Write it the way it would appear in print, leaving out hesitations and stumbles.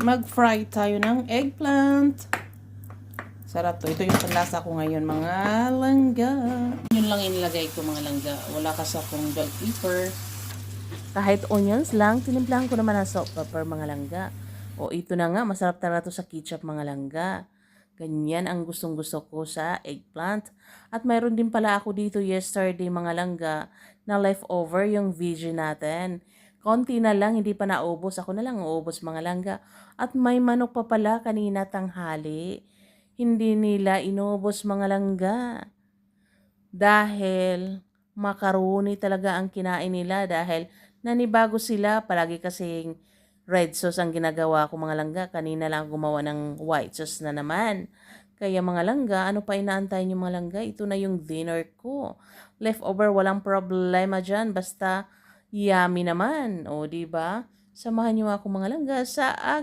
Mag-fry tayo ng eggplant. Sarap to. Ito yung panlasa ko ngayon, mga langga. Yun lang inilagay ko, mga langga. Wala kasi akong bell pepper. Kahit onions lang, tinimplahan ko naman ng salt pepper, mga langga. O ito na nga, masarap talaga to sa ketchup, mga langga. Ganyan ang gustong-gusto ko sa eggplant. At mayroon din pala ako dito yesterday, mga langga, na leftover yung veggie natin. Konti na lang, hindi pa naubos. Ako na lang uubos, mga langga. At may manok pa pala kanina tanghali. Hindi nila inubos, mga langga. Dahil macaroni talaga ang kinain nila dahil nanibago sila. Palagi kasing red sauce ang ginagawa ko, mga langga. Kanina lang gumawa ng white sauce na naman. Kaya mga langga, ano pa inaantay niyo, mga langga? Ito na yung dinner ko. Leftover, walang problema dyan. Basta yummy naman. O, diba? Samahan niyo ako, mga langga, sa aking